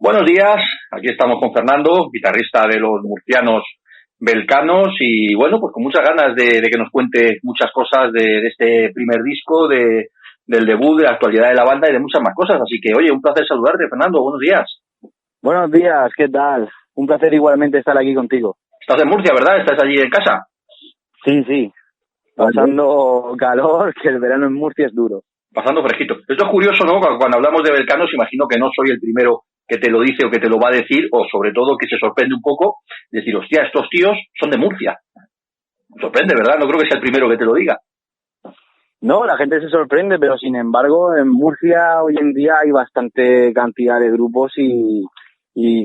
Buenos días, aquí estamos con Fernando, guitarrista de los murcianos Belcanos y bueno, pues con muchas ganas de que nos cuente muchas cosas de este primer disco, del debut, de la actualidad de la banda y de muchas más cosas. Así que, oye, un placer saludarte, Fernando, buenos días. Buenos días, ¿qué tal? Un placer igualmente estar aquí contigo. Estás en Murcia, ¿verdad? ¿Estás allí en casa? Sí, pasando calor, que el verano en Murcia es duro. Pasando fresquito. Esto es curioso, ¿no? Cuando hablamos de Belcanos, imagino que no soy el primero que te lo dice o que te lo va a decir, o sobre todo que se sorprende un poco, decir, hostia, estos tíos son de Murcia. Me sorprende, ¿verdad? No creo que sea el primero que te lo diga. No, la gente se sorprende, pero sin embargo en Murcia hoy en día hay bastante cantidad de grupos y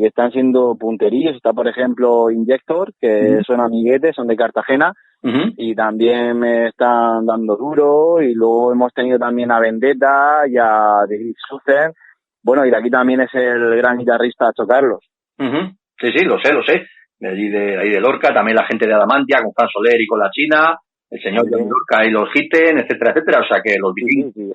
que están siendo punterillos. Está, por ejemplo, Injector, que son amiguetes, son de Cartagena, y también me están dando duro, y luego hemos tenido también a Vendetta y a David Suther. Bueno, y de aquí también es el gran guitarrista Cho Carlos. Sí, lo sé. De allí ahí de Lorca, también la gente de Adamantia, con Fran Soler y con La China, el señor de Lorca y los Giten, etcétera. O sea que los vikingos,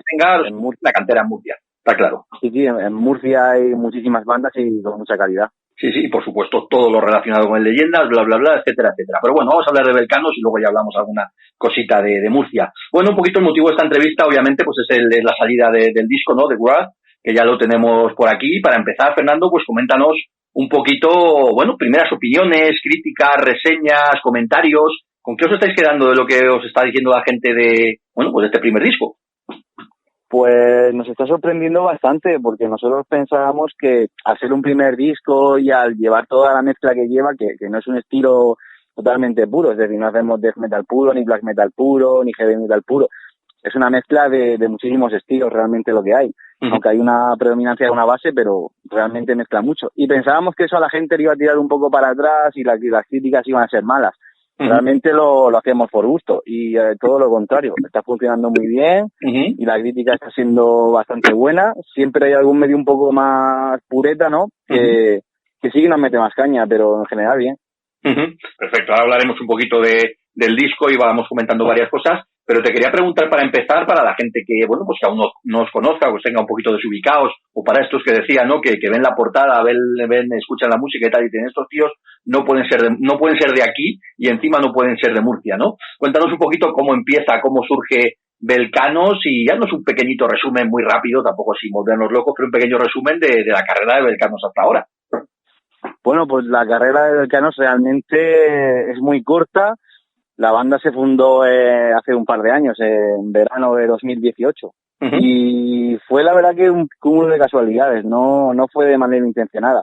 la cantera en Murcia, está claro. Sí, en Murcia hay muchísimas bandas y con mucha calidad. Sí, por supuesto, todo lo relacionado con leyendas, bla, etcétera. Pero bueno, vamos a hablar de Belcanos y luego ya hablamos alguna cosita de Murcia. Bueno, un poquito el motivo de esta entrevista, obviamente, pues es la salida del disco, ¿no? De Wrath, que ya lo tenemos por aquí. Para empezar, Fernando, pues coméntanos un poquito, bueno, primeras opiniones, críticas, reseñas, comentarios. ¿Con qué os estáis quedando de lo que os está diciendo la gente de este primer disco? Pues nos está sorprendiendo bastante, porque nosotros pensábamos que al ser un primer disco y al llevar toda la mezcla que lleva, que no es un estilo totalmente puro, es decir, no hacemos death metal puro, ni black metal puro, ni heavy metal puro, es una mezcla de muchísimos estilos realmente lo que hay, aunque hay una predominancia de una base, pero realmente mezcla mucho. Y pensábamos que eso a la gente le iba a tirar un poco para atrás y las críticas iban a ser malas. Realmente lo hacemos por gusto y todo lo contrario, está funcionando muy bien y la crítica está siendo bastante buena. Siempre hay algún medio un poco más pureta, ¿no? Que sí que nos mete más caña, pero en general bien. Perfecto, ahora hablaremos un poquito del disco y vamos comentando varias cosas, pero te quería preguntar para empezar, para la gente que, bueno, pues que aún no os conozca o que tenga un poquito desubicados, o para estos que decía, ¿no? Que ven la portada, escuchan la música y tal, y tienen estos tíos, no pueden ser de aquí y encima no pueden ser de Murcia, ¿no? Cuéntanos un poquito cómo empieza, cómo surge Belcanos y ya no es un pequeñito resumen muy rápido, tampoco sin volvernos locos, pero un pequeño resumen de la carrera de Belcanos hasta ahora. Bueno, pues la carrera de Belcanos realmente es muy corta. La banda se fundó hace un par de años, en verano de 2018. Y fue la verdad que un cúmulo de casualidades, no fue de manera intencionada.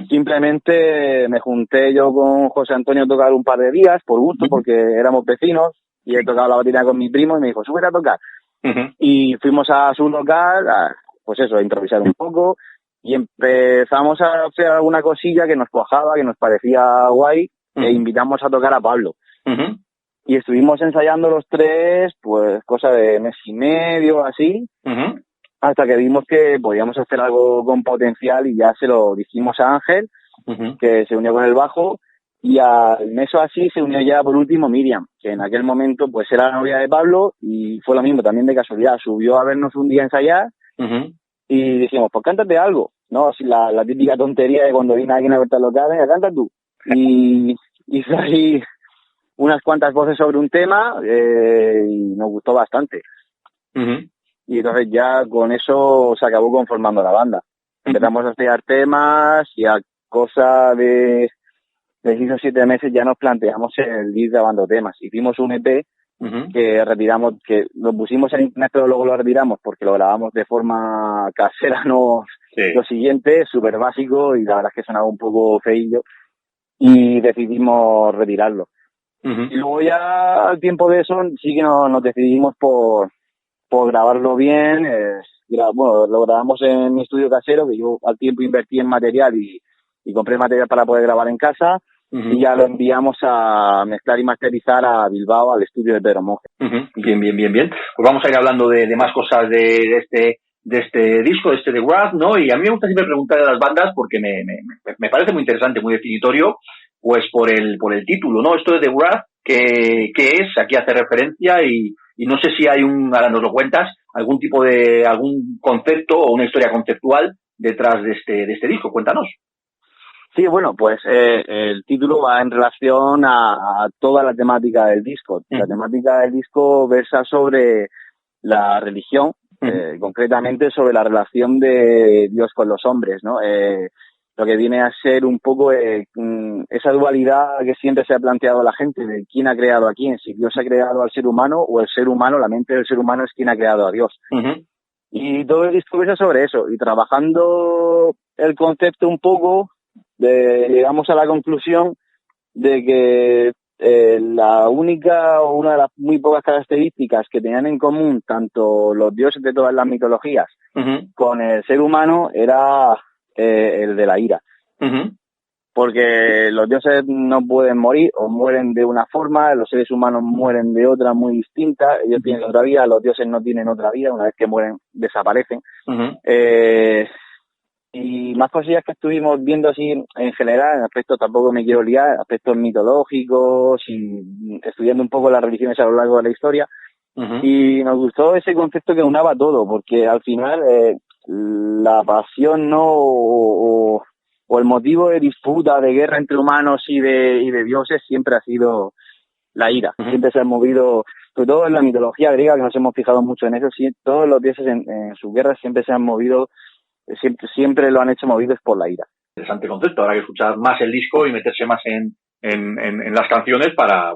Simplemente me junté yo con José Antonio a tocar un par de días, por gusto, porque éramos vecinos, y he tocado la batería con mi primo y me dijo, súbete a tocar. Y fuimos a su local, a improvisar un poco, y empezamos a hacer alguna cosilla que nos cuajaba, que nos parecía guay, e invitamos a tocar a Pablo. Y estuvimos ensayando los tres, pues cosa de mes y medio, así, hasta que vimos que podíamos hacer algo con potencial y ya se lo dijimos a Ángel, que se unió con el bajo, y al mes o así se unió ya por último Miriam, que en aquel momento pues era la novia de Pablo y fue lo mismo, también de casualidad, subió a vernos un día a ensayar y dijimos, pues cántate algo, ¿no? Así la típica tontería de cuando viene alguien a verte al local, venga, canta tú. Y hizo ahí unas cuantas voces sobre un tema y nos gustó bastante. Y entonces ya con eso se acabó conformando la banda. Empezamos a estudiar temas y a cosa de 6 o 7 meses ya nos planteamos el ir grabando temas. Hicimos un EP que retiramos, que lo pusimos en internet pero luego lo retiramos porque lo grabamos de forma casera, no lo siguiente, súper básico y la verdad es que sonaba un poco feillo y decidimos retirarlo. Y luego ya al tiempo de eso sí que nos decidimos por grabarlo bien. Lo grabamos en mi estudio casero, que yo al tiempo invertí en material y compré material para poder grabar en casa. Y ya lo enviamos a mezclar y masterizar a Bilbao, al estudio de Pedro Monge. Bien. Pues vamos a ir hablando de más cosas de este disco, de Wrath, ¿no? Y a mí me gusta siempre preguntar a las bandas porque me parece muy interesante, muy definitorio, pues por el título, ¿no? Esto de The Wrath, ¿qué es? Aquí hace referencia y no sé si hay ahora nos lo cuentas, algún concepto o una historia conceptual detrás de este disco? Cuéntanos. Sí, bueno, pues el título va en relación a toda la temática del disco. La temática del disco versa sobre la religión, concretamente sobre la relación de Dios con los hombres, ¿no? Lo que viene a ser un poco esa dualidad que siempre se ha planteado la gente de quién ha creado a quién, si Dios ha creado al ser humano o el ser humano, la mente del ser humano es quien ha creado a Dios. Y todo el disco versa sobre eso, y trabajando el concepto un poco, llegamos a la conclusión de que la única o una de las muy pocas características que tenían en común tanto los dioses de todas las mitologías con el ser humano era el de la ira. Porque los dioses no pueden morir o mueren de una forma, los seres humanos mueren de otra muy distinta, ellos tienen otra vida, los dioses no tienen otra vida, una vez que mueren desaparecen. Y más cosillas que estuvimos viendo así en general, en aspectos tampoco me quiero liar, aspectos mitológicos y estudiando un poco las religiones a lo largo de la historia. Y nos gustó ese concepto que unaba todo, porque al final la pasión o el motivo de disputa, de guerra entre humanos y de dioses siempre ha sido la ira. Siempre se han movido, sobre todo en la mitología griega, que nos hemos fijado mucho en eso, todos los dioses en sus guerras siempre se han movido, siempre lo han hecho movidos por la ira. Interesante concepto, habrá que escuchar más el disco y meterse más en las canciones para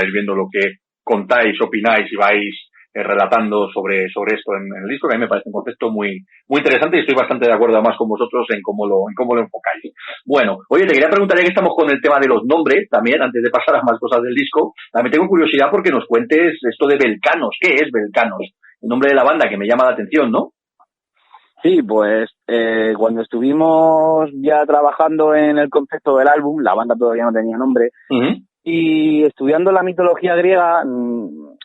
ir viendo lo que contáis, opináis y vais relatando sobre esto en el disco, que a mí me parece un concepto muy muy interesante y estoy bastante de acuerdo además con vosotros en cómo lo enfocáis. Bueno, oye, te quería preguntar, ya que estamos con el tema de los nombres también, antes de pasar a más cosas del disco, también tengo curiosidad porque nos cuentes esto de Belcanos. ¿Qué es Belcanos? El nombre de la banda que me llama la atención, ¿no? Sí, pues cuando estuvimos ya trabajando en el concepto del álbum, la banda todavía no tenía nombre, y estudiando la mitología griega,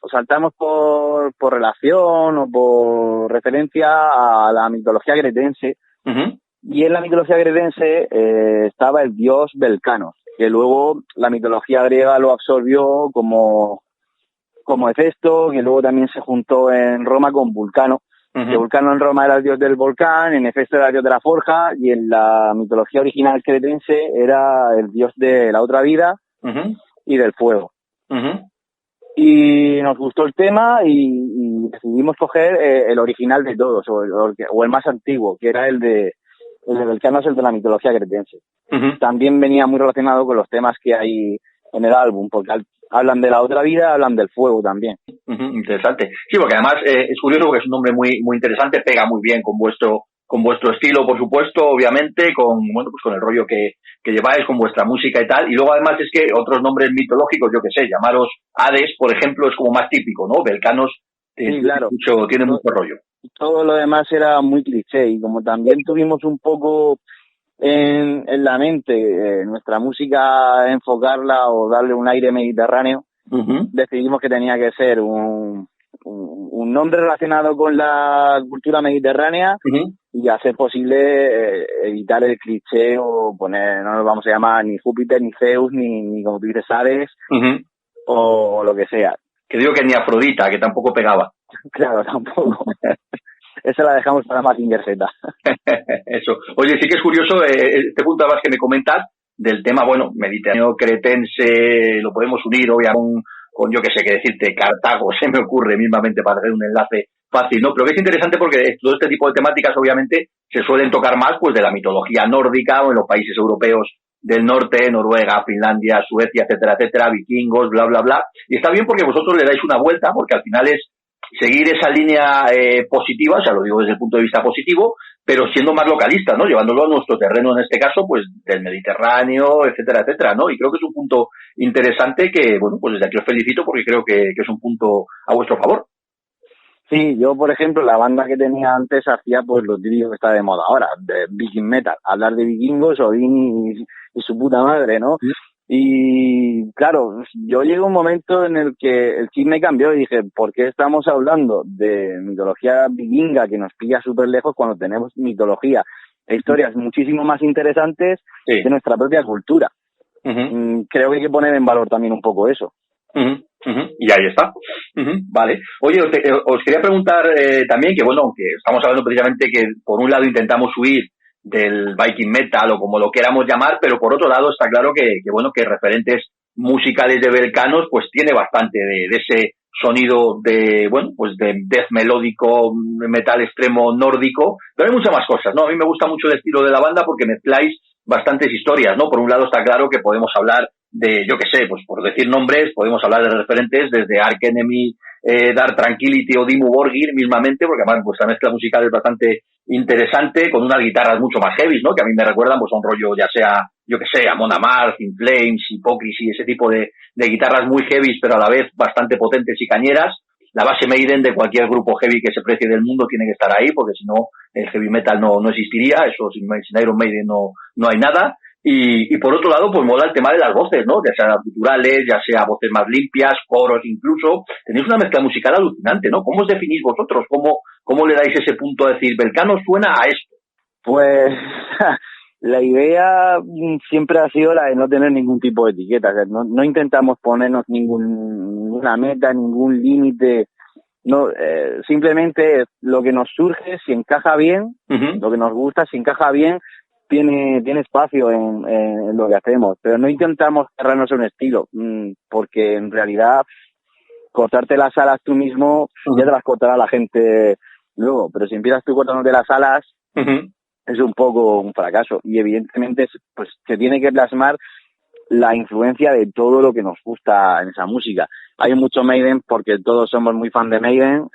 saltamos por relación o por referencia a la mitología cretense, y en la mitología cretense estaba el dios Belcanos, que luego la mitología griega lo absorbió como Hefesto, que luego también se juntó en Roma con Vulcano. Que Vulcano en Roma era el dios del volcán, en Hefesto era el dios de la forja, y en la mitología original cretense era el dios de la otra vida y del fuego. Y nos gustó el tema y decidimos coger el original de todos, o el más antiguo, que era el de Belcanos, el de la mitología cretense. También venía muy relacionado con los temas que hay en el álbum, porque hablan de la otra vida, hablan del fuego también. Interesante. Sí, porque además es curioso porque es un nombre muy muy interesante, pega muy bien con vuestro estilo, por supuesto, obviamente, con el rollo que lleváis, con vuestra música y tal. Y luego además es que otros nombres mitológicos, yo que sé, llamaros Hades, por ejemplo, es como más típico, ¿no? Belcanos sí, claro. Tiene mucho rollo. Todo lo demás era muy cliché, y como también tuvimos un poco en la mente nuestra música, enfocarla o darle un aire mediterráneo, decidimos que tenía que ser un nombre relacionado con la cultura mediterránea y a ser posible evitar el cliché o poner, no nos vamos a llamar ni Júpiter, ni Zeus, ni como tú dices, Hades, o lo que sea. Que digo que ni Afrodita, que tampoco pegaba. Claro, tampoco. Esa la dejamos para Mazinger Z. Eso. Oye, sí que es curioso este punto además que me comentas del tema, mediterráneo, cretense, lo podemos unir obviamente con yo que sé qué decirte, Cartago, se me ocurre mismamente para hacer un enlace fácil, ¿no? Pero que es interesante porque todo este tipo de temáticas obviamente se suelen tocar más pues de la mitología nórdica o en los países europeos del norte, Noruega, Finlandia, Suecia, etcétera, vikingos, bla, bla, bla. Y está bien porque vosotros le dais una vuelta, porque al final es seguir esa línea positiva, o sea, lo digo desde el punto de vista positivo, pero siendo más localistas, ¿no? Llevándolo a nuestro terreno, en este caso, pues del Mediterráneo, etcétera, ¿no? Y creo que es un punto interesante que, pues desde aquí os felicito porque creo que es un punto a vuestro favor. Sí, yo, por ejemplo, la banda que tenía antes hacía pues lo típico que está de moda ahora, de Viking Metal, hablar de vikingos, Odín y su puta madre, ¿no? Y claro, yo llegué a un momento en el que el chip me cambió y dije, ¿por qué estamos hablando de mitología vikinga que nos pilla súper lejos cuando tenemos mitología e historias muchísimo más interesantes de nuestra propia cultura? Creo que hay que poner en valor también un poco eso. Y ahí está. Vale. Oye, os quería preguntar también que, aunque estamos hablando precisamente que por un lado intentamos huir del Viking Metal o como lo queramos llamar, pero por otro lado está claro que bueno, que referentes musicales de Belcanos pues tiene bastante de ese sonido de, bueno, pues de death melódico, metal extremo nórdico, pero hay muchas más cosas, ¿no? A mí me gusta mucho el estilo de la banda porque mezcláis bastantes historias, ¿no? Por un lado está claro que podemos hablar de, yo qué sé, pues por decir nombres, podemos hablar de referentes desde Arch Enemy, Dark Tranquillity o Dimmu Borgir mismamente, porque además vuestra mezcla musical es bastante interesante, con unas guitarras mucho más heavy, ¿no? Que a mí me recuerdan pues a un rollo, ya sea, yo que sé, a Amon Amarth, In Flames, Hypocrisy, ese tipo de guitarras muy heavy, pero a la vez bastante potentes y cañeras. La base Maiden de cualquier grupo heavy que se precie del mundo tiene que estar ahí, porque si no, el heavy metal no existiría, eso sin Iron Maiden no hay nada. Y por otro lado, pues mola el tema de las voces, ¿no? Ya sean culturales, ya sea voces más limpias, coros incluso. Tenéis una mezcla musical alucinante, ¿no? ¿Cómo os definís vosotros? ¿Cómo le dais ese punto a decir, Belcano suena a esto? Pues la idea siempre ha sido la de no tener ningún tipo de etiqueta. O sea, no intentamos ponernos ninguna meta, ningún límite. No, simplemente lo que nos surge, si encaja bien, lo que nos gusta, si encaja bien, tiene espacio en lo que hacemos, pero no intentamos cerrarnos a un estilo, porque en realidad cortarte las alas tú mismo ya te las cortará la gente luego, pero si empiezas tú cortándote las alas es un poco un fracaso, y evidentemente pues se tiene que plasmar la influencia de todo lo que nos gusta en esa música. Hay mucho Maiden porque todos somos muy fan de Maiden.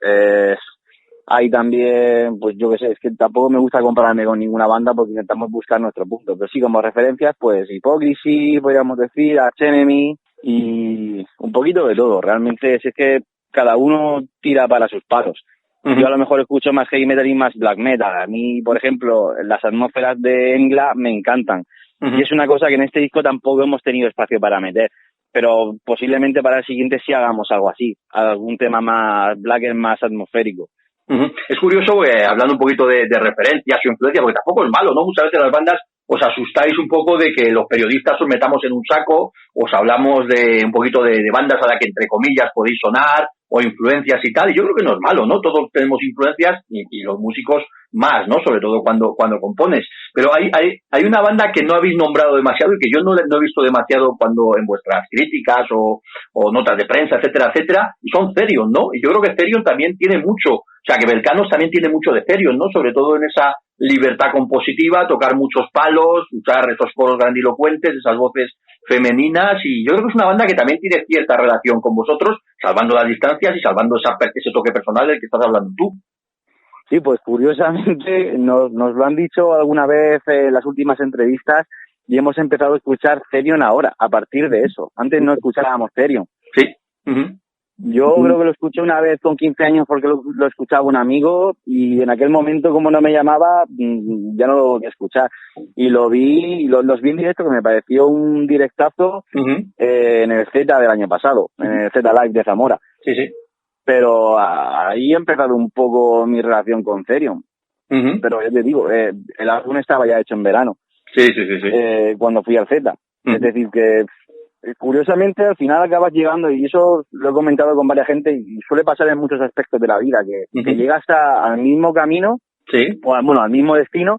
Hay también, pues yo qué sé, es que tampoco me gusta compararme con ninguna banda porque intentamos buscar nuestro punto. Pero sí, como referencias, pues Hypocrisy, podríamos decir, Arch Enemy y un poquito de todo. Realmente es que cada uno tira para sus palos. Yo a lo mejor escucho más heavy metal y más black metal. A mí, por ejemplo, las atmósferas de Engla me encantan. Y es una cosa que en este disco tampoco hemos tenido espacio para meter. Pero posiblemente para el siguiente sí hagamos algo así. Algún tema más black, más atmosférico. Es curioso, hablando un poquito de referencias o influencias, porque tampoco es malo, ¿no? Muchas veces las bandas os asustáis un poco de que los periodistas os metamos en un saco, os hablamos de un poquito de bandas a las que entre comillas podéis sonar, o influencias y tal, y yo creo que no es malo, ¿no? Todos tenemos influencias y los músicos más, ¿no? Sobre todo cuando compones. Pero hay una banda que no habéis nombrado demasiado y que yo no he visto demasiado cuando en vuestras críticas o notas de prensa, etcétera, etcétera, y son Therion, ¿no? Y yo creo que Therion también tiene mucho, o sea, que Belcanos también tiene mucho de Therion, ¿no? Sobre todo en esa libertad compositiva, tocar muchos palos, usar esos coros grandilocuentes, esas voces femeninas, y yo creo que es una banda que también tiene cierta relación con vosotros, salvando las distancias y salvando ese toque personal del que estás hablando tú. Sí, pues curiosamente nos lo han dicho alguna vez en las últimas entrevistas y hemos empezado a escuchar Therion ahora, a partir de eso. Antes no escuchábamos Therion. Sí. Yo creo que lo escuché una vez con 15 años porque lo escuchaba un amigo y en aquel momento, como no me llamaba, ya no lo volví a escuchar. Y lo vi, los vi en directo, que me pareció un directazo en el Z del año pasado, en el Z Live de Zamora. Sí, sí. Pero ahí ha empezado un poco mi relación con Therion. Pero yo te digo, el álbum estaba ya hecho en verano. Sí. Cuando fui al Z. Es decir, que curiosamente al final acabas llegando, y eso lo he comentado con varias gente, y suele pasar en muchos aspectos de la vida, que llegas al mismo camino, o al mismo destino,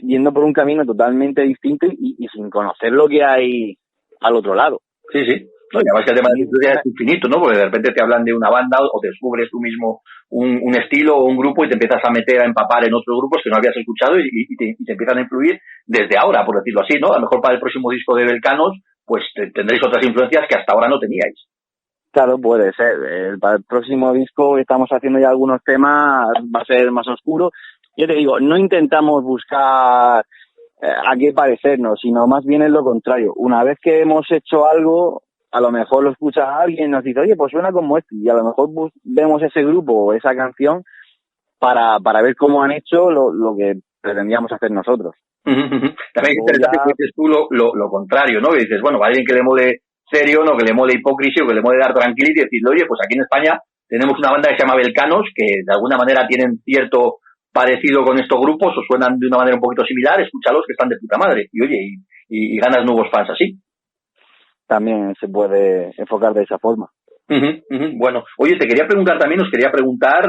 yendo por un camino totalmente distinto y sin conocer lo que hay al otro lado. Sí. No, y además el tema de la influencia es infinito, ¿no? Porque de repente te hablan de una banda o descubres tú mismo un estilo o un grupo y te empiezas a meter, a empapar en otros grupos que no habías escuchado y te empiezan a influir desde ahora, por decirlo así, ¿no? A lo mejor para el próximo disco de Belcanos pues tendréis otras influencias que hasta ahora no teníais. Claro, puede ser. Para el próximo disco estamos haciendo ya algunos temas, va a ser más oscuro. Yo te digo, no intentamos buscar a qué parecernos, sino más bien es lo contrario. Una vez que hemos hecho algo, a lo mejor lo escucha alguien y nos dice, oye, pues suena como este, y a lo mejor vemos ese grupo o esa canción para ver cómo han hecho lo que pretendíamos hacer nosotros. También es interesante que dices tú lo contrario, ¿no? Que dices, bueno, para alguien que le mole Therion o que le mole Hypocrisy o que le mole Dark Tranquillity, y decirle, oye, pues aquí en España tenemos una banda que se llama Belcanos, que de alguna manera tienen cierto parecido con estos grupos o suenan de una manera un poquito similar, escúchalos que están de puta madre. Y oye, y ganas nuevos fans así. También se puede enfocar de esa forma. Bueno, oye, os quería preguntar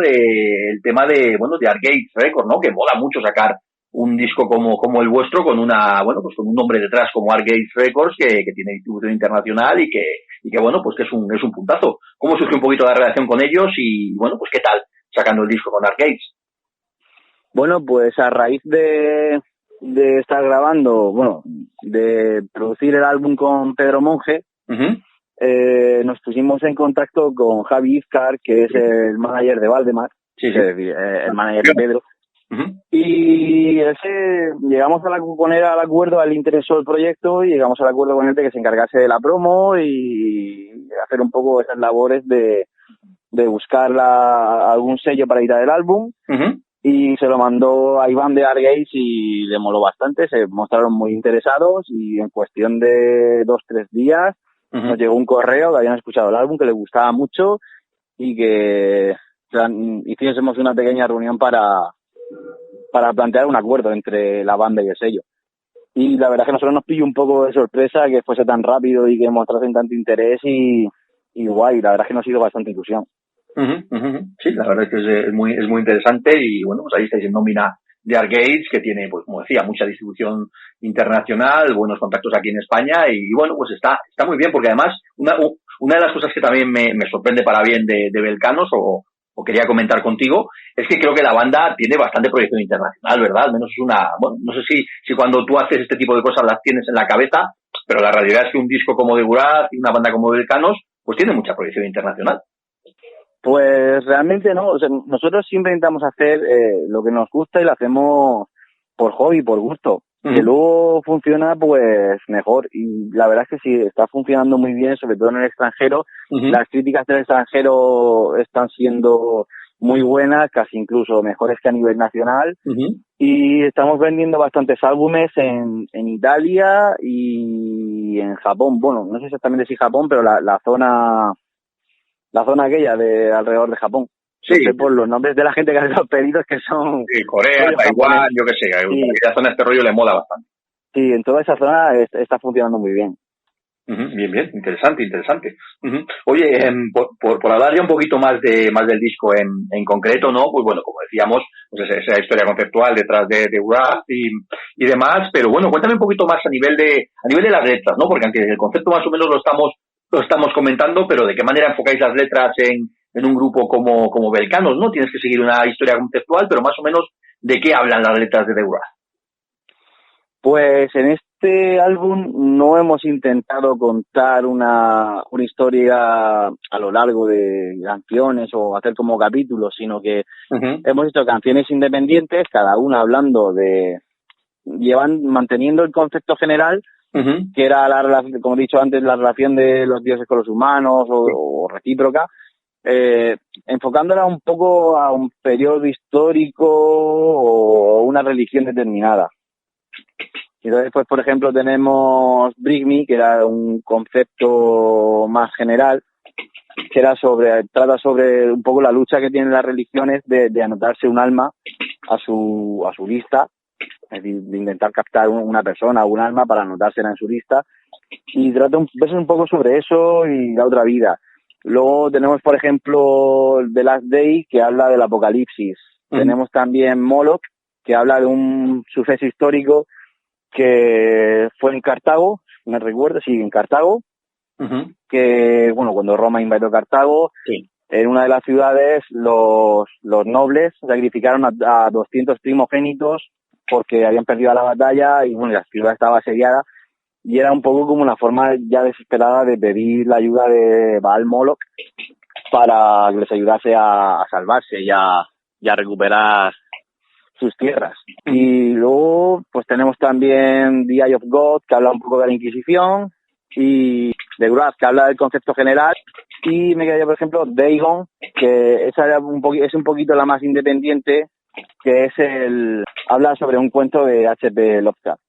el tema de Arcade Records, ¿no? Que mola mucho sacar un disco como el vuestro con pues con un nombre detrás como Arcade Records que tiene distribución internacional y que bueno, pues que es un puntazo. ¿Cómo surge un poquito la relación con ellos y bueno, pues qué tal sacando el disco con Arcades? Bueno, pues a raíz de estar grabando, bueno, de producir el álbum con Pedro Monge, nos pusimos en contacto con Javi Izcar, que es el manager de Valdemar, el manager de Pedro. Y llegamos con él al acuerdo, a él le interesó el proyecto y llegamos al acuerdo con él de que se encargase de la promo y hacer un poco esas labores de buscar algún sello para editar el álbum. Y se lo mandó a Iván de Argage y le moló bastante, se mostraron muy interesados y en cuestión de 2-3 días nos llegó un correo que habían escuchado el álbum, que les gustaba mucho y que hiciésemos una pequeña reunión para plantear un acuerdo entre la banda y el sello. Y la verdad es que nosotros nos pilló un poco de sorpresa que fuese tan rápido y que mostrasen tanto interés y guay, la verdad es que nos ha sido bastante ilusión. Sí, la verdad es que es muy interesante y bueno, pues ahí estáis en nómina de Arcades, que tiene, pues como decía, mucha distribución internacional, buenos contactos aquí en España y bueno, pues está muy bien porque además una de las cosas que también me sorprende para bien de Belcanos o quería comentar contigo es que creo que la banda tiene bastante proyección internacional, ¿verdad? Al menos es bueno, no sé si cuando tú haces este tipo de cosas las tienes en la cabeza, pero la realidad es que un disco como de Buraz y una banda como Belcanos pues tiene mucha proyección internacional. Pues realmente no, o sea, nosotros siempre intentamos hacer lo que nos gusta y lo hacemos por hobby, por gusto. Que luego funciona pues mejor y la verdad es que sí, está funcionando muy bien, sobre todo en el extranjero. Las críticas del extranjero están siendo muy buenas, casi incluso mejores que a nivel nacional. Y estamos vendiendo bastantes álbumes en Italia y en Japón. Bueno, no sé exactamente si Japón, pero la zona aquella de alrededor de Japón. Sí. No sé por los nombres de la gente que hace los pedidos que son... Sí, Corea, Taiwán, yo qué sé, sí. A esa zona este rollo le mola bastante. Sí, en toda esa zona está funcionando muy bien. Bien, interesante. Oye, por hablar ya un poquito más del disco en concreto, ¿no? Pues bueno, como decíamos, pues esa historia conceptual detrás de Buraz y demás, pero bueno, cuéntame un poquito más a nivel de las letras, ¿no? Porque aunque el concepto más o menos lo estamos comentando, pero de qué manera enfocáis las letras en un grupo como Belcanos, ¿no? Tienes que seguir una historia conceptual, pero más o menos de qué hablan las letras de Buraz. Pues en este álbum no hemos intentado contar una historia a lo largo de canciones o hacer como capítulos, sino que hemos hecho canciones independientes, cada una hablando manteniendo el concepto general, que era, como he dicho antes, la relación de los dioses con los humanos o recíproca, enfocándola un poco a un periodo histórico o una religión determinada. Entonces, pues, por ejemplo, tenemos Bring Me, que era un concepto más general, que trata sobre un poco la lucha que tienen las religiones de anotarse un alma a su lista, es decir, de intentar captar una persona o un alma para anotársela en su lista, y trata un poco sobre eso y la otra vida. Luego tenemos, por ejemplo, The Last Day, que habla del apocalipsis. Tenemos también Moloch, que habla de un suceso histórico que fue en Cartago, me recuerdo, sí, en Cartago, que, bueno, cuando Roma invadió Cartago, en una de las ciudades los nobles sacrificaron a 200 primogénitos porque habían perdido la batalla y, bueno, la ciudad estaba asediada y era un poco como una forma ya desesperada de pedir la ayuda de Baal Moloch para que les ayudase a salvarse y a recuperar sus tierras. Y luego pues tenemos también The Eye of God, que habla un poco de la Inquisición, y The Graph, que habla del concepto general, y me quedaría, por ejemplo, Dagon, que esa era es un poquito la más independiente, que habla sobre un cuento de H.P. Lovecraft.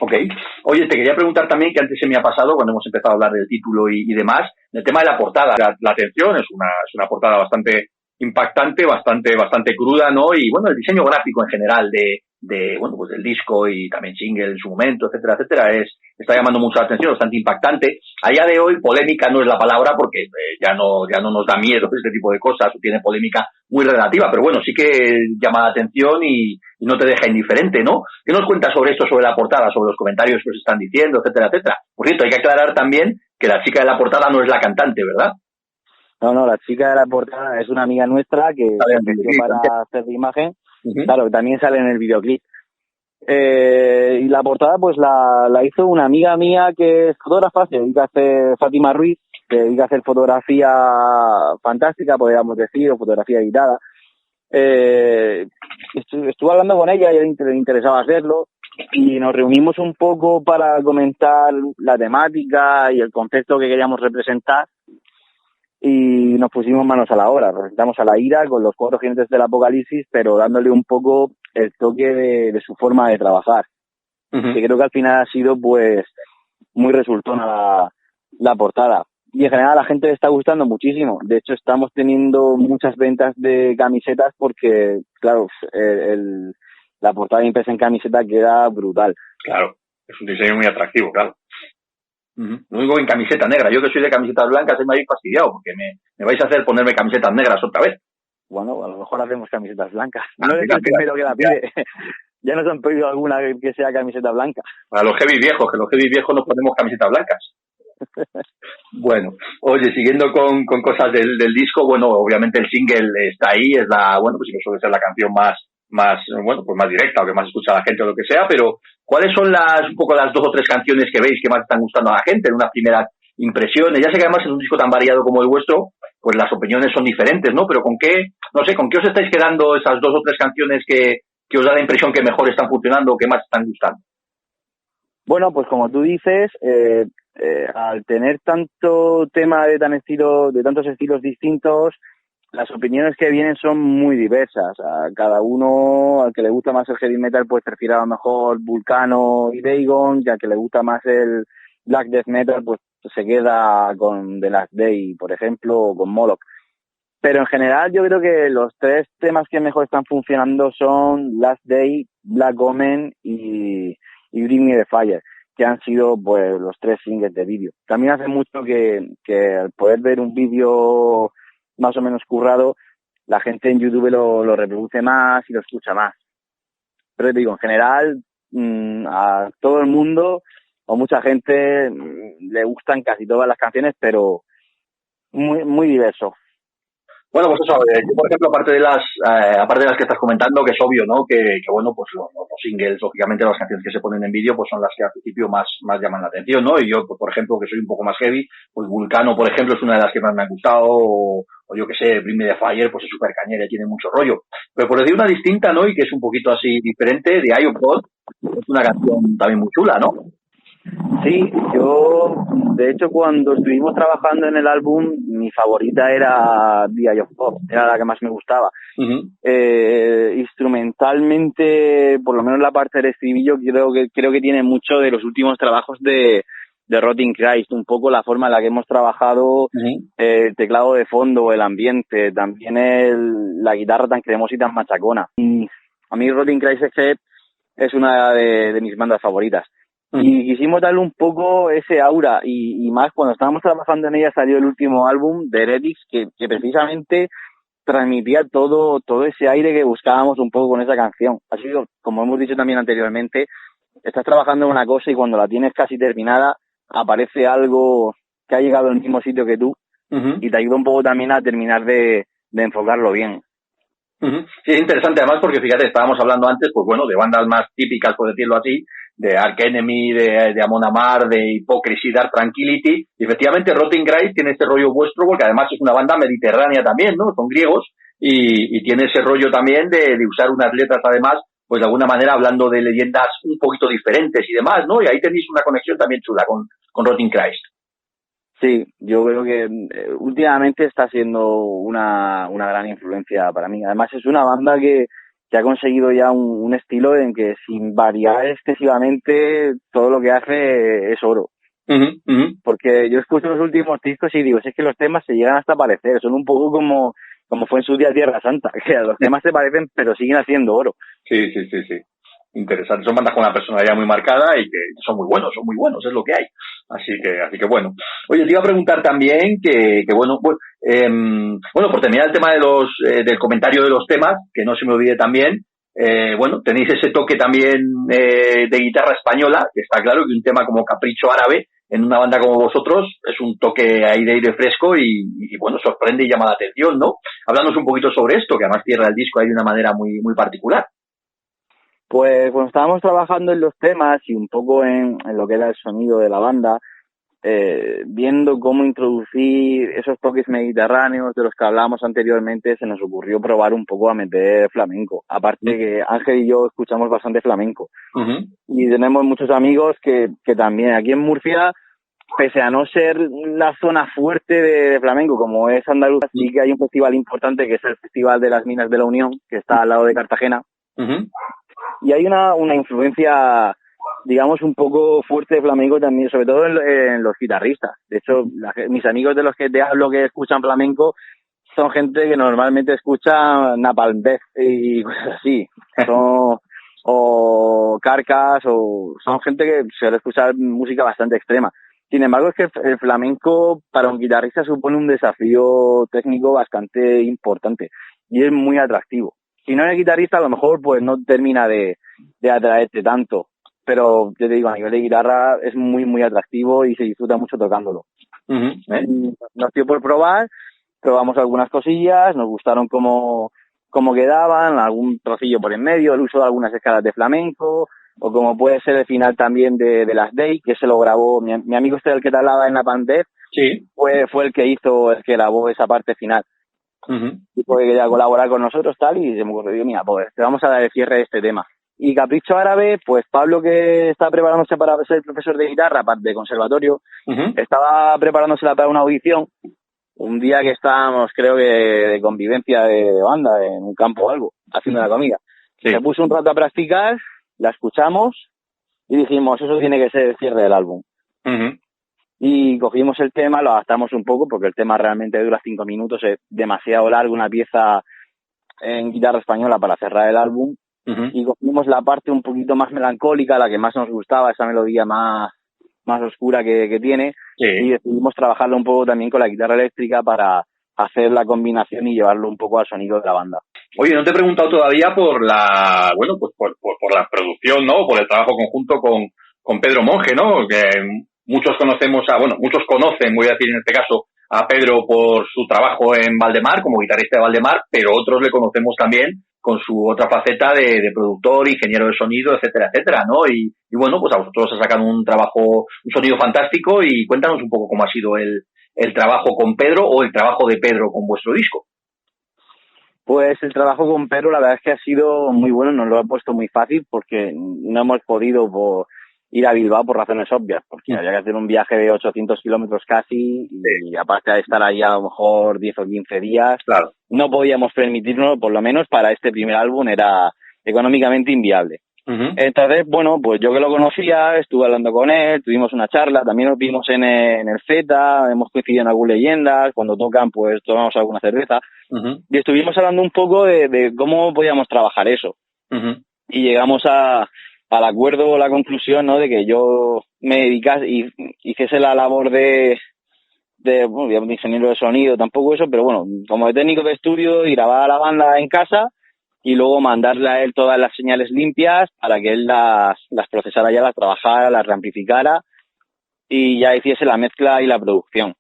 Ok. Oye, te quería preguntar también, que antes se me ha pasado cuando hemos empezado a hablar del título y demás, el tema de la portada. La atención es una portada bastante impactante, bastante cruda, ¿no? Y bueno, el diseño gráfico en general bueno, pues del disco y también single en su momento, etcétera, está llamando mucho la atención, bastante impactante. A día de hoy, polémica no es la palabra porque ya no nos da miedo este tipo de cosas, o tiene polémica muy relativa, pero bueno, sí que llama la atención y no te deja indiferente, ¿no? ¿Qué nos cuentas sobre esto, sobre la portada, sobre los comentarios que os están diciendo, etcétera? Por cierto, hay que aclarar también que la chica de la portada no es la cantante, ¿verdad? No, la chica de la portada es una amiga nuestra que se ofreció para hacer la imagen. Claro, que también sale en el videoclip. Y la portada pues la hizo una amiga mía que es fotógrafa, se dedica a hacer, Fátima Ruiz, se dedica a hacer fotografía fantástica, podríamos decir, o fotografía editada. Estuve hablando con ella, y le interesaba hacerlo, y nos reunimos un poco para comentar la temática y el concepto que queríamos representar, y nos pusimos manos a la obra. Representamos a la Ira con los 4 jinetes del apocalipsis, pero dándole un poco el toque de su forma de trabajar, que creo que al final ha sido pues muy resultona la portada. Y en general a la gente le está gustando muchísimo. De hecho, estamos teniendo muchas ventas de camisetas porque, claro, la portada impresa en camiseta queda brutal. Claro, es un diseño muy atractivo, claro. Lo único en camiseta negra. Yo que soy de camisetas blancas me habéis fastidiado porque me vais a hacer ponerme camisetas negras otra vez. Bueno, a lo mejor hacemos camisetas blancas. No eres el primero que la pide. Ya nos han pedido alguna que sea camiseta blanca. Para los heavy viejos, que los heavy viejos nos ponemos camisetas blancas. Bueno, oye, siguiendo con cosas del disco, bueno, obviamente el single está ahí, es bueno, pues sí que suele ser la canción más bueno, pues más directa o que más escucha la gente o lo que sea, pero ¿cuáles son un poco las 2 o 3 canciones que veis que más están gustando a la gente en unas primeras impresiones? Ya sé que además en un disco tan variado como el vuestro, pues las opiniones son diferentes, ¿no? Pero ¿con qué os estáis quedando esas 2 o 3 canciones que os da la impresión que mejor están funcionando o que más están gustando? Bueno, pues como tú dices, al tener tanto tema de tantos estilos distintos, las opiniones que vienen son muy diversas. A cada uno, al que le gusta más el heavy metal, pues prefiere a lo mejor Vulcano y Dagon, y al que le gusta más el black death metal, pues se queda con The Last Day, por ejemplo, o con Moloch. Pero en general yo creo que los 3 temas que mejor están funcionando son Last Day, Black Omen y Bring Me the Fire, que han sido pues los 3 singles de vídeo. También hace mucho que al poder ver un vídeo más o menos currado, la gente en YouTube lo reproduce más y lo escucha más. Pero te digo, en general, a todo el mundo o mucha gente le gustan casi todas las canciones, pero muy, muy diverso. Bueno, pues eso, yo por ejemplo, aparte de las que estás comentando, que es obvio, ¿no? Que bueno, pues los singles, lógicamente las canciones que se ponen en vídeo, pues son las que al principio más llaman la atención, ¿no? Y yo, pues, por ejemplo, que soy un poco más heavy, pues Vulcano, por ejemplo, es una de las que más me han gustado, o yo que sé, Bring Me the Fire, pues es súper cañera y tiene mucho rollo. Pero por decir una distinta, ¿no? Y que es un poquito así diferente, de Eye of God, es una canción también muy chula, ¿no? Sí, yo, de hecho, cuando estuvimos trabajando en el álbum, mi favorita era The Eye of God, era la que más me gustaba. Instrumentalmente, por lo menos la parte del estribillo, creo que tiene mucho de los últimos trabajos de Rotting Christ, un poco la forma en la que hemos trabajado el teclado de fondo, el ambiente, también la guitarra tan cremosa y tan machacona. Y a mí Rotting Christ es una de mis bandas favoritas. Y quisimos darle un poco ese aura, y más cuando estábamos trabajando en ella salió el último álbum de Heretics que precisamente transmitía todo ese aire que buscábamos un poco con esa canción. Así que, como hemos dicho también anteriormente, estás trabajando en una cosa y cuando la tienes casi terminada aparece algo que ha llegado al mismo sitio que tú y te ayuda un poco también a terminar de enfocarlo bien. Sí, es interesante además porque fíjate, estábamos hablando antes, pues bueno, de bandas más típicas, por decirlo así, de Arch Enemy, de Amon Amarth, de Hypocrisy, Dark Tranquillity, y efectivamente Rotting Christ tiene este rollo vuestro porque además es una banda mediterránea también, ¿no? Son griegos y tiene ese rollo también de usar unas letras además, pues de alguna manera hablando de leyendas un poquito diferentes y demás, ¿no? Y ahí tenéis una conexión también chula con Rotting Christ. Sí, yo creo que últimamente está siendo una gran influencia para mí. Además es una banda que ha conseguido ya un estilo en que sin variar excesivamente todo lo que hace es oro. Porque yo escucho los últimos discos y digo, es que los temas se llegan hasta parecer, son un poco como fue en su día Tierra Santa, que a los temas se parecen, pero siguen haciendo oro. Sí. Interesante. Son bandas con una personalidad muy marcada y que son muy buenos, es lo que hay. Así que bueno. Oye, te iba a preguntar también que bueno, pues, por terminar el tema de del comentario de los temas, que no se me olvide también, bueno, tenéis ese toque también de guitarra española, que está claro que un tema como Capricho Árabe, en una banda como vosotros, es un toque ahí de aire fresco y bueno, sorprende y llama la atención, ¿no? Háblanos un poquito sobre esto, que además cierra el disco ahí de una manera muy, muy particular. Pues cuando estábamos trabajando en los temas y un poco en lo que era el sonido de la banda, viendo cómo introducir esos toques mediterráneos de los que hablábamos anteriormente, se nos ocurrió probar un poco a meter flamenco. Aparte que Ángel y yo escuchamos bastante flamenco. Y tenemos muchos amigos que también aquí en Murcia, pese a no ser la zona fuerte de flamenco como es Andalucía, sí que hay un festival importante que es el Festival de las Minas de la Unión, que está al lado de Cartagena. Y hay una influencia, digamos, un poco fuerte de flamenco también, sobre todo en los guitarristas. De hecho, mis amigos de los que te hablo que escuchan flamenco son gente que normalmente escucha Napalm Death y cosas así. O Carcass, o son gente que suele escuchar música bastante extrema. Sin embargo, es que el flamenco para un guitarrista supone un desafío técnico bastante importante y es muy atractivo. Si no eres guitarrista, a lo mejor pues no termina de atraerte tanto, pero yo te digo, a nivel de guitarra es muy, muy atractivo y se disfruta mucho tocándolo. Nos dio por probar, probamos algunas cosillas, nos gustaron cómo quedaban, algún trocillo por en medio, el uso de algunas escalas de flamenco, o como puede ser el final también de Last Day, que se lo grabó mi amigo el que te hablaba en la Pandef, sí. fue el que grabó esa parte final. Y porque quería colaborar con nosotros tal, y se me ocurrió, mira, pues te vamos a dar el cierre de este tema. Y Capricho Árabe, pues Pablo, que está preparándose para ser profesor de guitarra de conservatorio, estaba preparándose para una audición un día que estábamos, creo que de convivencia de banda en un campo o algo, haciendo la comida. Se puso un rato a practicar, la escuchamos y dijimos, eso tiene que ser el cierre del álbum. Y cogimos el tema, lo adaptamos un poco, porque el tema realmente dura 5 minutos, es demasiado largo, una pieza en guitarra española para cerrar el álbum. Y cogimos la parte un poquito más melancólica, la que más nos gustaba, esa melodía más oscura que tiene, y decidimos trabajarlo un poco también con la guitarra eléctrica para hacer la combinación y llevarlo un poco al sonido de la banda. Oye, no te he preguntado todavía por la producción, ¿no? Por el trabajo conjunto con Pedro Monge, ¿no? Que muchos conocen, voy a decir en este caso, a Pedro por su trabajo en Valdemar, como guitarrista de Valdemar, pero otros le conocemos también con su otra faceta de productor, ingeniero de sonido, etcétera, etcétera, ¿no? Y bueno, pues a vosotros os sacan un sonido fantástico, y cuéntanos un poco cómo ha sido el trabajo con Pedro o el trabajo de Pedro con vuestro disco. Pues el trabajo con Pedro la verdad es que ha sido muy bueno, nos lo ha puesto muy fácil porque no hemos podido ir a Bilbao por razones obvias, porque había que hacer un viaje de 800 kilómetros casi, y aparte de estar ahí a lo mejor 10 o 15 días, claro, no podíamos permitirnos, por lo menos para este primer álbum era económicamente inviable. Entonces, bueno, pues yo que lo conocía, estuve hablando con él, tuvimos una charla, también nos vimos en el Z, hemos coincidido en algunas leyendas, cuando tocan pues tomamos alguna cerveza, y estuvimos hablando un poco de cómo podíamos trabajar eso. Y llegamos al acuerdo o la conclusión, ¿no?, de que yo me dedicase y hiciese la labor de ingeniero de sonido, tampoco eso, pero bueno, como de técnico de estudio, y grabar a la banda en casa y luego mandarle a él todas las señales limpias para que él las procesara, ya las trabajara, las reamplificara y ya hiciese la mezcla y la producción.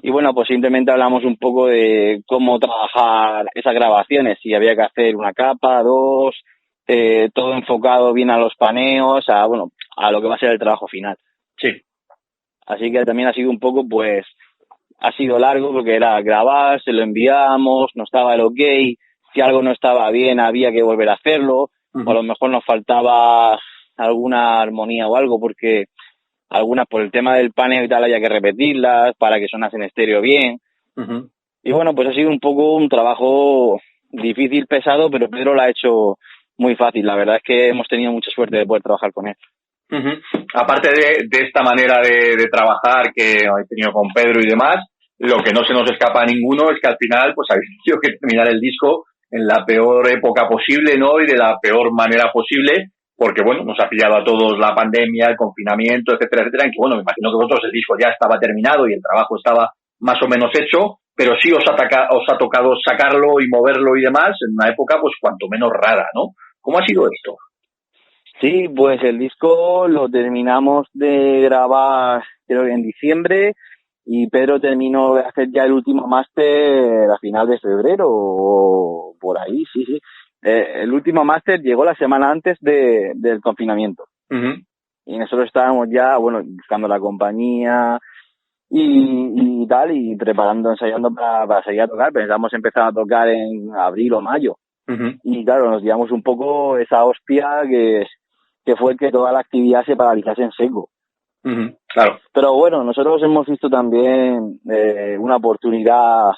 Y bueno, pues simplemente hablamos un poco de cómo trabajar esas grabaciones, si había que hacer una capa, 2, todo enfocado bien a los paneos, a lo que va a ser el trabajo final. Sí. Así que también ha sido un poco, pues, ha sido largo porque era grabar, se lo enviamos, no estaba el ok, si algo no estaba bien había que volver a hacerlo, o a lo mejor nos faltaba alguna armonía o algo, porque algunas por el tema del paneo y tal había que repetirlas para que sonasen estéreo bien. Y bueno, pues ha sido un poco un trabajo difícil, pesado, pero Pedro lo ha hecho muy fácil. La verdad es que hemos tenido mucha suerte de poder trabajar con él. Aparte de esta manera de trabajar que he tenido con Pedro y demás, lo que no se nos escapa a ninguno es que al final pues habéis tenido que terminar el disco en la peor época posible, ¿no? Y de la peor manera posible, porque bueno, nos ha pillado a todos la pandemia, el confinamiento, etcétera, etcétera, en que bueno, me imagino que vosotros el disco ya estaba terminado y el trabajo estaba más o menos hecho, pero sí os ha tocado sacarlo y moverlo y demás en una época pues cuanto menos rara, ¿no? ¿Cómo ha sido esto? Sí, pues el disco lo terminamos de grabar creo que en diciembre y Pedro terminó de hacer ya el último máster a final de febrero o por ahí, sí, sí. El último máster llegó la semana antes del confinamiento. Uh-huh. Y nosotros estábamos ya, bueno, buscando la compañía y tal, y preparando, ensayando para salir a tocar. Pensamos empezar a tocar en abril o mayo. Uh-huh. Y claro, nos llevamos un poco esa hostia que fue que toda la actividad se paralizase en seco. Uh-huh. Claro. Pero bueno, nosotros hemos visto también una oportunidad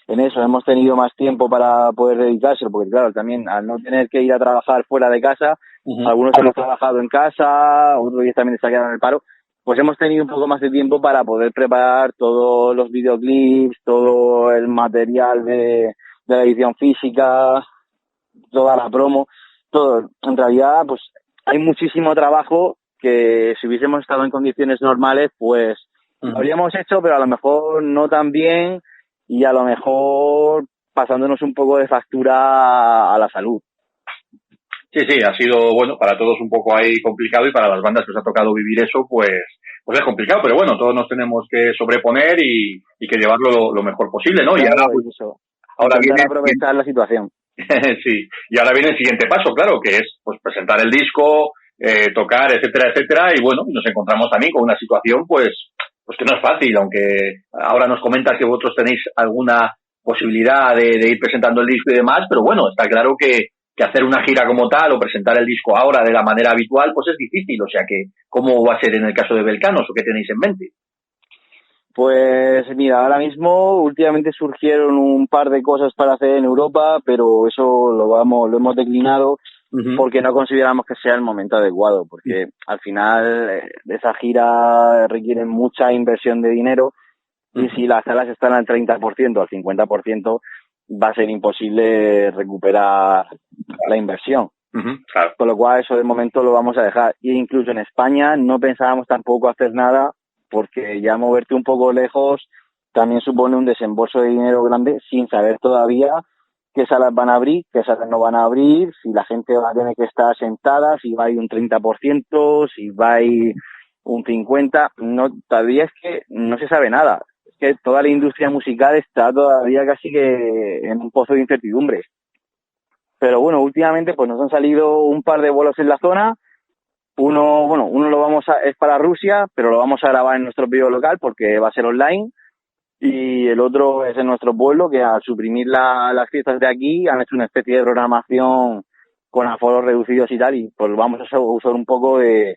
en eso. Hemos tenido más tiempo para poder dedicárselo, porque claro, también al no tener que ir a trabajar fuera de casa, uh-huh, algunos hemos trabajado en casa, otros directamente se quedaron en el paro, pues hemos tenido un poco más de tiempo para poder preparar todos los videoclips, todo el material de la edición física, toda la promo, todo. En realidad, pues hay muchísimo trabajo que si hubiésemos estado en condiciones normales, pues lo habríamos hecho, pero a lo mejor no tan bien y a lo mejor pasándonos un poco de factura a la salud. Sí, ha sido, bueno, para todos un poco ahí complicado y para las bandas que os ha tocado vivir eso, pues es complicado, pero bueno, todos nos tenemos que sobreponer y que llevarlo lo mejor posible, ¿no? Claro, y ahora, pues, ahora viene aprovechar la situación. Sí, y ahora viene el siguiente paso, claro, que es pues presentar el disco, tocar, etcétera, etcétera, y bueno, nos encontramos también con una situación pues que no es fácil, aunque ahora nos comentas que vosotros tenéis alguna posibilidad de ir presentando el disco y demás, pero bueno, está claro que hacer una gira como tal o presentar el disco ahora de la manera habitual pues es difícil, o sea que ¿cómo va a ser en el caso de Belcanos o qué tenéis en mente? Pues mira, ahora mismo últimamente surgieron un par de cosas para hacer en Europa, pero eso lo hemos declinado porque no consideramos que sea el momento adecuado, porque al final esa gira requiere mucha inversión de dinero y si las salas están al 30%, al 50%, va a ser imposible recuperar la inversión. Claro. Con lo cual eso de momento lo vamos a dejar. E incluso en España no pensábamos tampoco hacer nada porque ya moverte un poco lejos también supone un desembolso de dinero grande sin saber todavía qué salas van a abrir, qué salas no van a abrir, si la gente va a tener que estar sentada, si va a ir un 30%, si va a ir un 50%, no, todavía es que no se sabe nada. Es que toda la industria musical está todavía casi que en un pozo de incertidumbre. Pero bueno, últimamente pues nos han salido un par de vuelos en la zona. Uno es para Rusia, pero lo vamos a grabar en nuestro vídeo local porque va a ser online. Y el otro es en nuestro pueblo, que al suprimir las fiestas de aquí han hecho una especie de programación con aforos reducidos y tal, y pues vamos a usar un poco de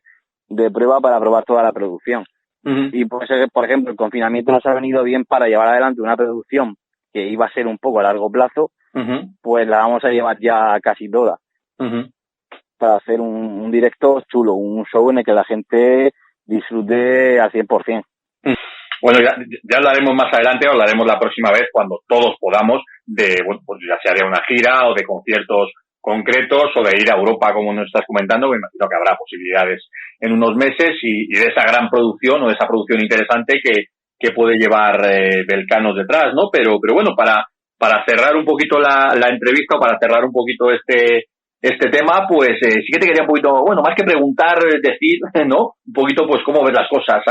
prueba para probar toda la producción. Y pues, por ejemplo, el confinamiento nos ha venido bien para llevar adelante una producción que iba a ser un poco a largo plazo, pues la vamos a llevar ya casi toda. Para hacer un directo chulo, un show en el que la gente disfrute al 100%. Bueno, ya hablaremos más adelante, hablaremos la próxima vez cuando todos podamos de, bueno, pues ya sea de una gira o de conciertos concretos o de ir a Europa, como nos estás comentando, me imagino que habrá posibilidades en unos meses y de esa gran producción o de esa producción interesante que puede llevar Belcanos detrás, ¿no? Pero bueno, para cerrar un poquito la entrevista o para cerrar un poquito este tema, pues sí que te quería un poquito, bueno, más que preguntar, decir, ¿no? Un poquito, pues, cómo ves las cosas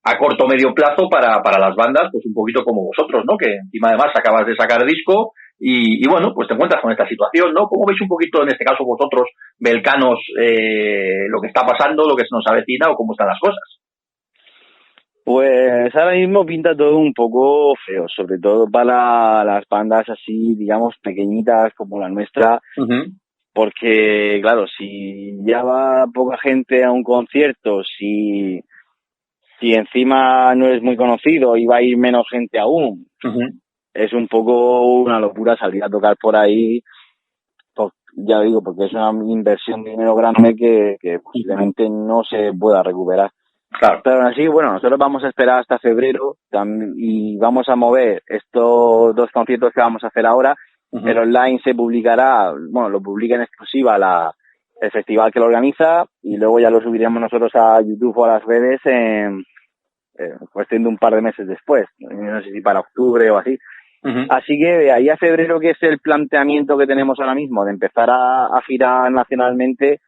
a corto o medio plazo para las bandas, pues un poquito como vosotros, ¿no? Que encima además acabas de sacar disco y bueno, pues te encuentras con esta situación, ¿no? ¿Cómo veis un poquito en este caso vosotros, Belcanos, lo que está pasando, lo que se nos avecina o cómo están las cosas? Pues ahora mismo pinta todo un poco feo, sobre todo para las bandas así, digamos, pequeñitas como la nuestra, porque claro, si ya va poca gente a un concierto, si encima no es muy conocido y va a ir menos gente aún, es un poco una locura salir a tocar por ahí, pues, ya digo, porque es una inversión de dinero grande que posiblemente no se pueda recuperar. Claro. Pero aún así, bueno, nosotros vamos a esperar hasta febrero y vamos a mover estos 2 conciertos que vamos a hacer ahora. El online se publicará, bueno, lo publica en exclusiva el festival que lo organiza, y luego ya lo subiremos nosotros a YouTube o a las redes en cuestión de un par de meses después, no sé si para octubre o así. Así que de ahí a febrero, que es el planteamiento que tenemos ahora mismo, de empezar a girar nacionalmente,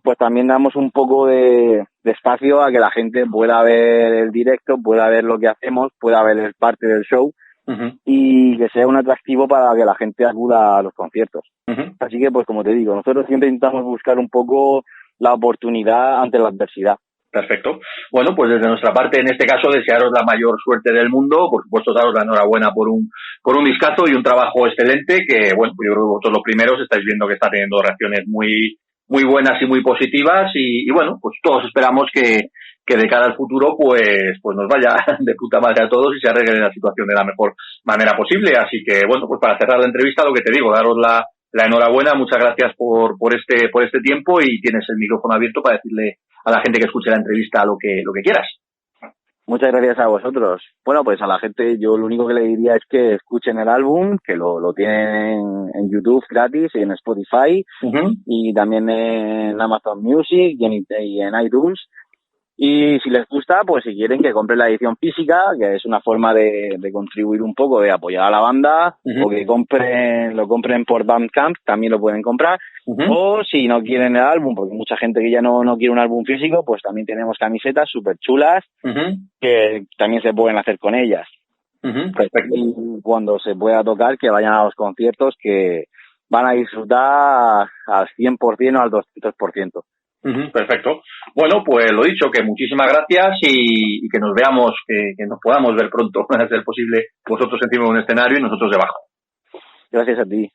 pues también damos un poco de espacio a que la gente pueda ver el directo, pueda ver lo que hacemos, pueda ver el parte del show, y que sea un atractivo para que la gente acuda a los conciertos. Así que, pues como te digo, nosotros siempre intentamos buscar un poco la oportunidad ante la adversidad. Perfecto. Bueno, pues desde nuestra parte, en este caso, desearos la mayor suerte del mundo. Por supuesto, daros la enhorabuena por un discazo y un trabajo excelente que, bueno, yo creo que vosotros los primeros estáis viendo que está teniendo reacciones muy buenas y muy positivas y bueno, pues todos esperamos que de cara al futuro pues nos vaya de puta madre a todos y se arregle la situación de la mejor manera posible. Así que, bueno, pues para cerrar la entrevista, lo que te digo, daros la enhorabuena, muchas gracias por este tiempo, y tienes el micrófono abierto para decirle a la gente que escuche la entrevista lo que quieras. Muchas gracias a vosotros. Bueno, pues a la gente yo lo único que le diría es que escuchen el álbum, que lo tienen en YouTube gratis y en Spotify, y también en Amazon Music y en iTunes. Y si les gusta, pues si quieren, que compren la edición física, que es una forma de contribuir un poco, de apoyar a la banda, o que lo compren por Bandcamp, también lo pueden comprar. O si no quieren el álbum, porque mucha gente que ya no quiere un álbum físico, pues también tenemos camisetas súper chulas que también se pueden hacer con ellas. Perfecto. Y cuando se pueda tocar, que vayan a los conciertos, que van a disfrutar al 100% o al 200%. Perfecto. Bueno, pues lo dicho, que muchísimas gracias y que nos veamos, que nos podamos ver pronto, a ser posible, vosotros encima de un escenario y nosotros debajo. Gracias a ti.